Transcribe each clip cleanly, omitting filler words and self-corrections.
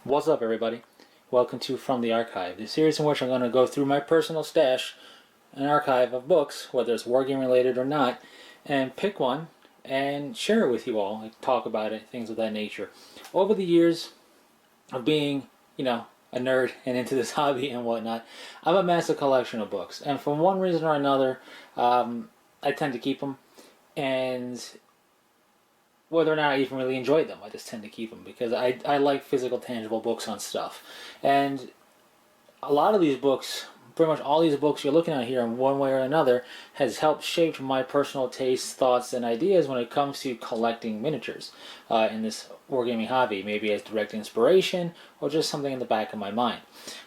What's up, everybody? Welcome to From the Archive, the series in which I'm going to go through my personal stash, an archive of books, whether it's wargame related or not, and pick one and share it with you all, like talk about it, things of that nature. Over the years of being, a nerd and into this hobby and whatnot, I've amassed a collection of books, and for one reason or another, I tend to keep them, and whether or not I even really enjoy them, I just tend to keep them because I like physical, tangible books on stuff. And a lot of these books, pretty much all these books you're looking at here in one way or another, has helped shape my personal tastes, thoughts, and ideas when it comes to collecting miniatures in this wargaming hobby, maybe as direct inspiration or just something in the back of my mind.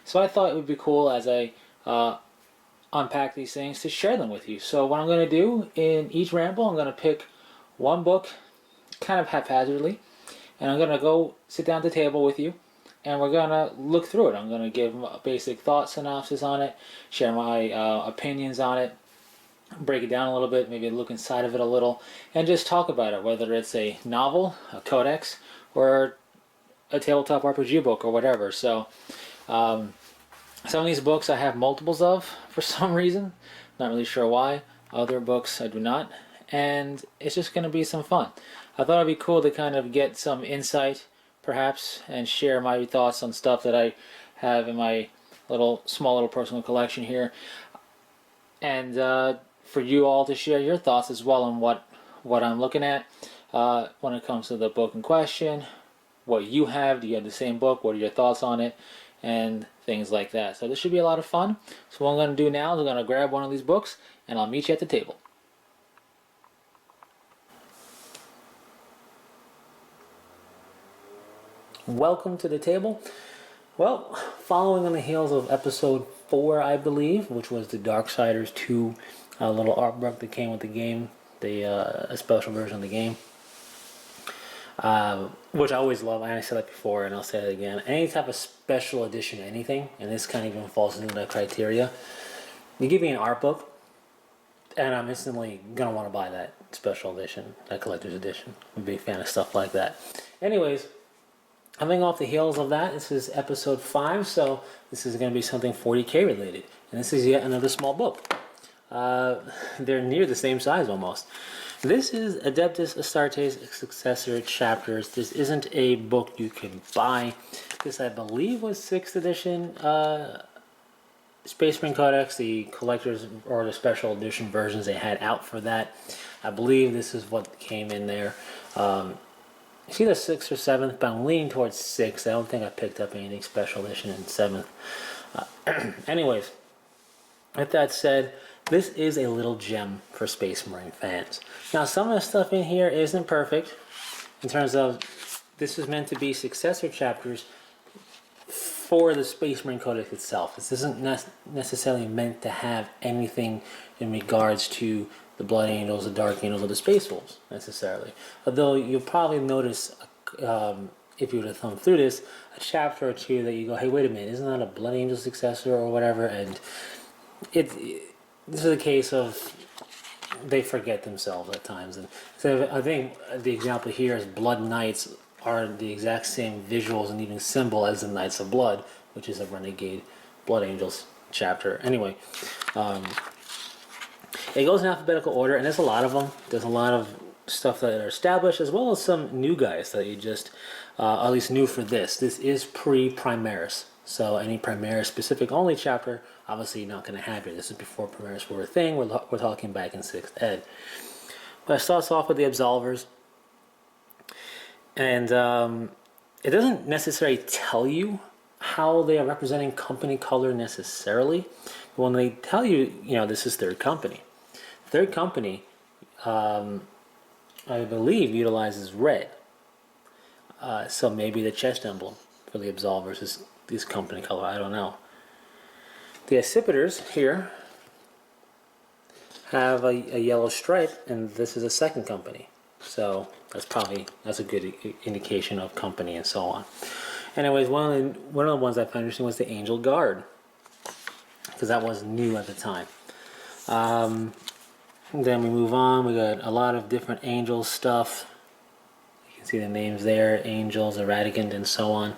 So I thought it would be cool as I unpack these things to share them with you. So what I'm going to do in each ramble, I'm going to pick one book kind of haphazardly, and I'm gonna go sit down at the table with you, and we're gonna look through it. I'm gonna give a basic thought synopsis on it, share my opinions on it, break it down a little bit, maybe look inside of it a little, and just talk about it, whether it's a novel, a codex, or a tabletop RPG book or whatever. So some of these books I have multiples of for some reason, not really sure why. Other books I do not, and it's just going to be some fun. I thought it'd be cool to kind of get some insight, perhaps, and share my thoughts on stuff that I have in my small little personal collection here, and for you all to share your thoughts as well on what I'm looking at when it comes to the book in question. What you have? Do you have the same book? What are your thoughts on it? And things like that. So this should be a lot of fun. So what I'm going to do now is I'm going to grab one of these books, and I'll meet you at the table. Welcome to the table. Well, following on the heels of episode 4, I believe, which was the Darksiders 2 little art book that came with the game, a special version of the game, which I always love. I said that before, and I'll say it again. Any type of special edition, anything, and this kind of even falls into that criteria. You give me an art book, and I'm instantly gonna want to buy that special edition, that collector's edition. I'm a big fan of stuff like that. Anyways, coming off the heels of that, this is episode 5, so this is going to be something 40K related. And this is yet another small book. They're near the same size almost. This is Adeptus Astartes Successor Chapters. This isn't a book you can buy. This, I believe, was 6th edition Space Marine Codex, the collector's or the special edition versions they had out for that. I believe this is what came in there. It's either 6th or 7th, but I'm leaning towards 6th. I don't think I picked up anything special edition in 7th. Anyways, with that said, this is a little gem for Space Marine fans. Now, some of the stuff in here isn't perfect in terms of this is meant to be successor chapters for the Space Marine Codex itself. This isn't necessarily meant to have anything in regards to the Blood Angels, the Dark Angels, or the Space Wolves, necessarily. Although you'll probably notice, if you were to thumb through this, a chapter or two that you go, hey, wait a minute, isn't that a Blood Angel successor or whatever? And this is a case of they forget themselves at times. And so I think the example here is Blood Knights are the exact same visuals and even symbol as the Knights of Blood, which is a Renegade Blood Angels chapter. Anyway, it goes in alphabetical order, and there's a lot of them. There's a lot of stuff that are established, as well as some new guys that you just, at least new for this. This is pre-Primaris, so any Primaris specific only chapter, obviously you're not going to have here. This is before Primaris were a thing. We're talking back in 6th ed. But it starts off with the Absolvers, and it doesn't necessarily tell you how they are representing company color necessarily. But when they tell you, this is Third Company. Third Company, I believe, utilizes red. So maybe the chest emblem for the Absolvers is company color. I don't know. The Accipiters here have a yellow stripe, and this is a second company. So that's a good indication of company and so on. Anyways, one of the ones I found interesting was the Angel Guard, because that was new at the time. Then we move on. We got a lot of different angel stuff. You can see the names there, angels, Eradicant, and so on.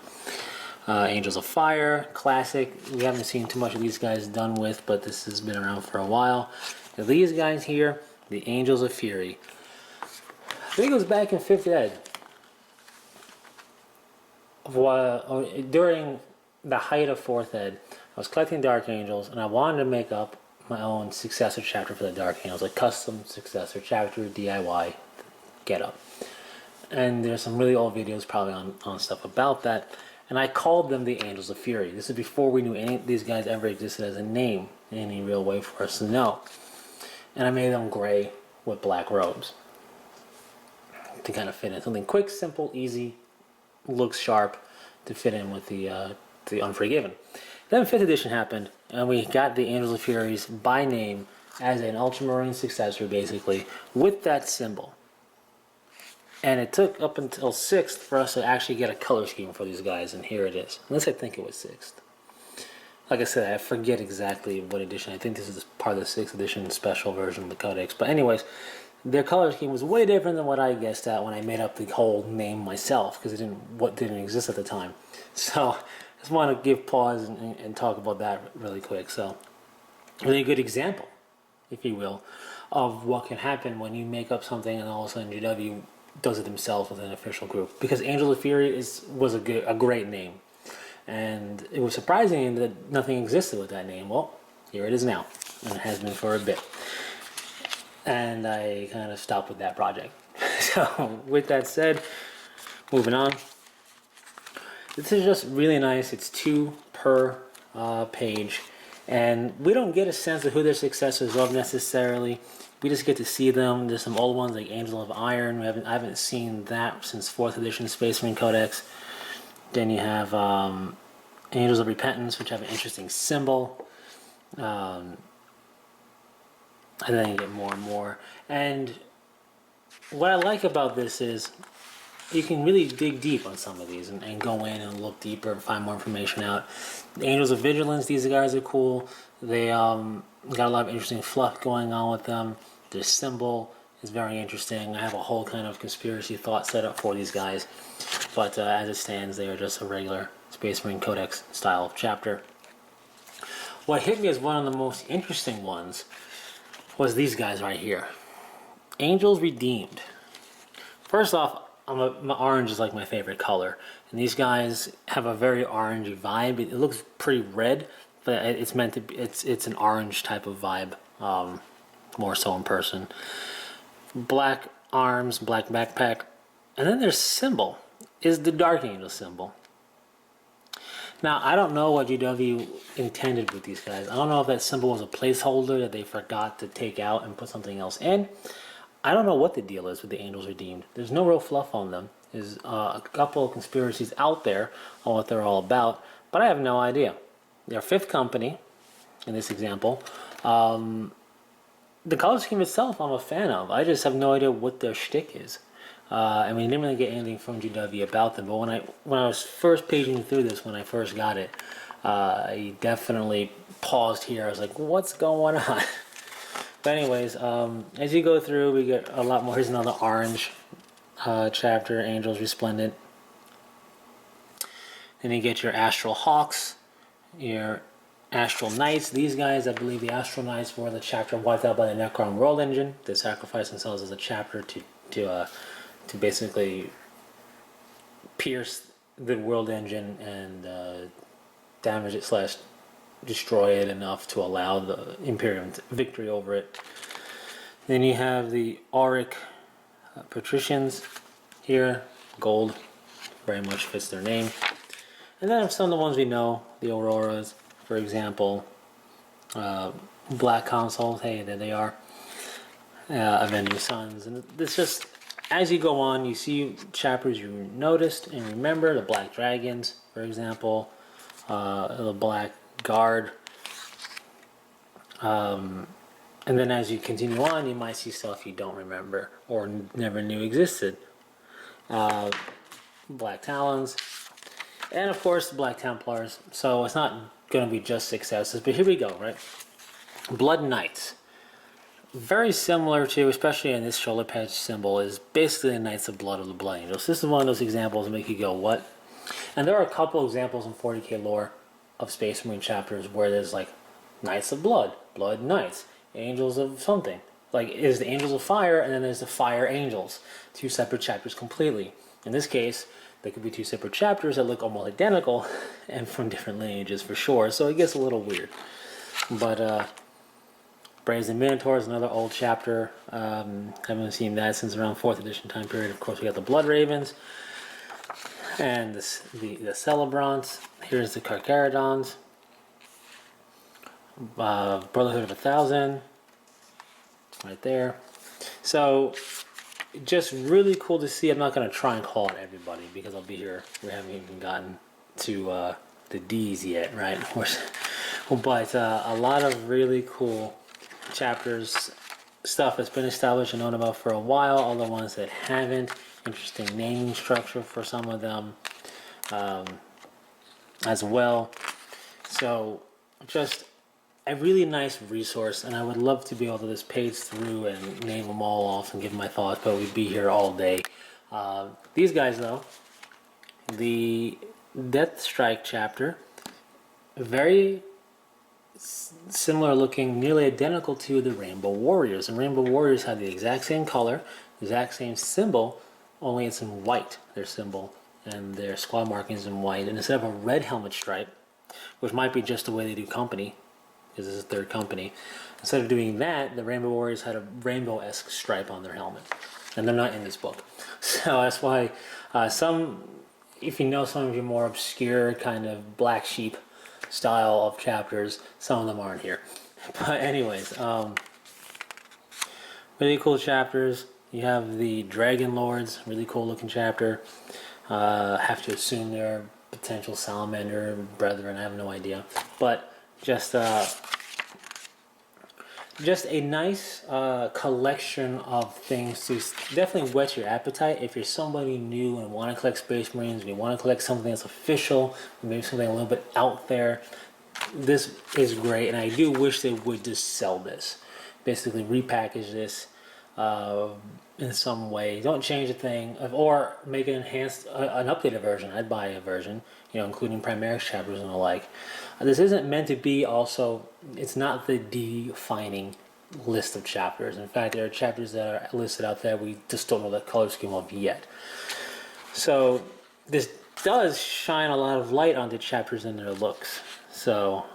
Angels of Fire, classic. We haven't seen too much of these guys done with, but this has been around for a while. And these guys here, the Angels of Fury. I think it was back in 5th ed. During the height of 4th ed, I was collecting Dark Angels, and I wanted to make up my own Successor chapter for the Dark Angels, a custom Successor chapter, DIY, get up. And there's some really old videos probably on stuff about that. And I called them the Angels of Fury. This is before we knew any of these guys ever existed as a name in any real way for us to know. And I made them gray with black robes to kind of fit in. Something quick, simple, easy, looks sharp to fit in with the Unforgiven. Then 5th edition happened, and we got the Angels of Furies by name as an Ultramarine Successor, basically, with that symbol. And it took up until 6th for us to actually get a color scheme for these guys, and here it is. Unless I think it was 6th. Like I said, I forget exactly what edition. I think this is part of the 6th edition special version of the codex. But anyways, their color scheme was way different than what I guessed at when I made up the whole name myself, because it didn't exist at the time. So I just want to give pause and talk about that really quick. So really good example, if you will, of what can happen when you make up something and all of a sudden GW does it themselves with an official group. Because Angel of Fury was a great name. And it was surprising that nothing existed with that name. Well, here it is now. And it has been for a bit. And I kind of stopped with that project. So with that said, moving on. This is just really nice. It's 2 per page. And we don't get a sense of who their successors are necessarily. We just get to see them. There's some old ones like Angel of Iron. I haven't seen that since 4th edition Space Marine Codex. Then you have Angels of Repentance, which have an interesting symbol. And then you get more and more. And what I like about this is you can really dig deep on some of these and go in and look deeper and find more information out. The Angels of Vigilance, these guys are cool. They got a lot of interesting fluff going on with them. Their symbol is very interesting. I have a whole kind of conspiracy thought set up for these guys. But as it stands, they are just a regular Space Marine Codex style chapter. What hit me as one of the most interesting ones was these guys right here. Angels Redeemed. First off, my orange is like my favorite color. And these guys have a very orangey vibe. It looks pretty red, but it's meant to be, it's an orange type of vibe, more so in person. Black arms, black backpack, and then their symbol is the Dark Angel symbol. Now, I don't know what GW intended with these guys. I don't know if that symbol was a placeholder that they forgot to take out and put something else in. I don't know what the deal is with the Angels Redeemed. There's no real fluff on them. There's a couple of conspiracies out there on what they're all about, but I have no idea. They're 5th company, in this example. The color scheme itself I'm a fan of. I just have no idea what their shtick is. I mean, I didn't really get anything from GW about them, but when I was first paging through this, when I first got it, I definitely paused here. I was like, what's going on? But anyways, as you go through, we get a lot more. Here's another orange chapter, Angels Resplendent. Then you get your Astral Hawks, your Astral Knights. These guys, I believe the Astral Knights were the chapter wiped out by the Necron World Engine. They sacrificed themselves as a chapter to basically pierce the World Engine and damage it / destroy it enough to allow the Imperium victory over it. Then you have the Auric Patricians here, gold, very much fits their name. And then some of the ones we know, the Auroras, for example, Black Consoles, hey, there they are, Avenging Suns, and it's just, as you go on, you see chapters you noticed and remember, the Black Dragons, for example, the Black Guard, and then as you continue on, you might see stuff you don't remember or never knew existed. Black Talons, and of course the Black Templars. So it's not going to be just successes, but here we go, right? Blood Knights. Very similar to, especially in this shoulder patch symbol, is basically the Knights of Blood of the Blood Angels. This is one of those examples that make you go, what? And there are a couple examples in 40k lore of Space Marine chapters where there's like Knights of Blood, Blood Knights, Angels of something. Like, is the Angels of Fire, and then there's the Fire Angels. Two separate chapters completely. In this case, there could be two separate chapters that look almost identical and from different lineages for sure, so it gets a little weird. But Brazen Minotaur is another old chapter. Haven't seen that since around 4th edition time period. Of course, we got the Blood Ravens and the Celebrants. Here's the Carcharodons. Brotherhood of 1,000. Right there. So, just really cool to see. I'm not going to try and call it everybody because I'll be here. We haven't even gotten to the D's yet, right? But a lot of really cool chapters, stuff that's been established and known about for a while. All the ones that haven't. Interesting naming structure for some of them as well. So, just a really nice resource, and I would love to be able to just page through and name them all off and give my thoughts, but we'd be here all day. These guys, though, the Death Strike chapter, very similar looking, nearly identical to the Rainbow Warriors. And Rainbow Warriors have the exact same color, exact same symbol, only it's in white, their symbol, and their squad markings in white. And instead of a red helmet stripe, which might be just the way they do company, because this is third company, instead of doing that, the Rainbow Warriors had a rainbow-esque stripe on their helmet. And they're not in this book. So that's why if you know some of your more obscure kind of black sheep style of chapters, some of them aren't here. But anyways, really cool chapters. You have the Dragon Lords, really cool looking chapter. Have to assume they're potential salamander brethren, I have no idea. But just a nice collection of things to definitely whet your appetite if you're somebody new and want to collect Space Marines, and you want to collect something that's official, maybe something a little bit out there. This is great, and I do wish they would just sell this. Basically repackage this in some way. Don't change a thing, or make an enhanced, an updated version. I'd buy a version, including Primaris chapters and the like. This isn't meant to be also, it's not the defining list of chapters. In fact, there are chapters that are listed out there we just don't know the color scheme of yet. So this does shine a lot of light onto chapters and their looks. So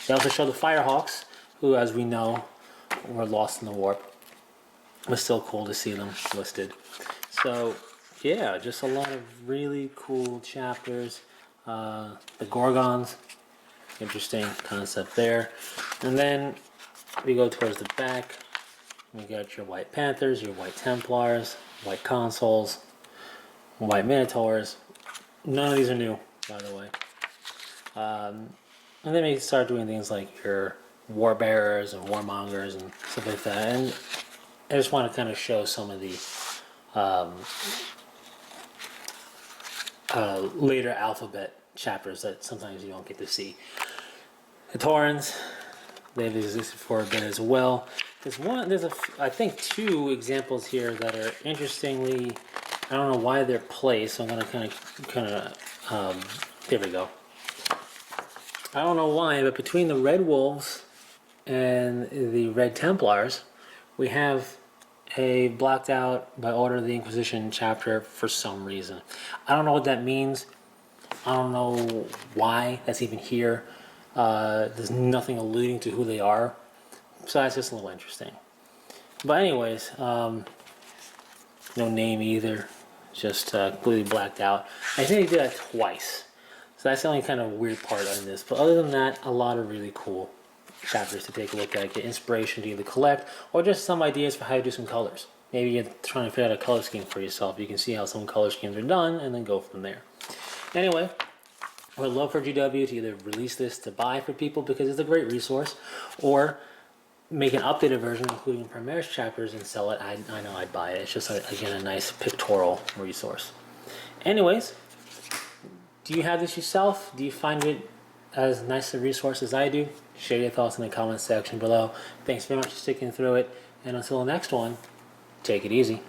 they also show the Firehawks, who, as we know, were lost in the warp. But still cool to see them listed. So yeah, just a lot of really cool chapters. The Gorgons, interesting concept there. And then we go towards the back. We got your White Panthers, your White Templars, White Consuls, White Minotaurs. None of these are new, by the way. And then we start doing things like your War Bearers and Warmongers and stuff like that. And I just want to kind of show some of the later alphabet chapters that sometimes you don't get to see. The Taurans, they've existed for a bit as well. There's I think two examples here that are interestingly, I don't know why they're placed, so I'm going to kind of, here we go. I don't know why, but between the Red Wolves and the Red Templars, we have a blocked out by order of the Inquisition chapter for some reason. I don't know what that means. I don't know why that's even here. There's nothing alluding to who they are. So that's just a little interesting. But anyways, no name either. Just completely blacked out. I think they did that twice. So that's the only kind of weird part on this. But other than that, a lot of really cool chapters to take a look at, get inspiration to either collect or just some ideas for how to do some colors. Maybe you're trying to figure out a color scheme for yourself. You can see how some color schemes are done and then go from there. Anyway, I would love for GW to either release this to buy for people because it's a great resource, or make an updated version including Primaris chapters and sell it. I know I'd buy it. It's just, again, a nice pictorial resource. Anyways, do you have this yourself? Do you find it as nice a resource as I do? Share your thoughts in the comments section below. Thanks very much for sticking through it. And until the next one, take it easy.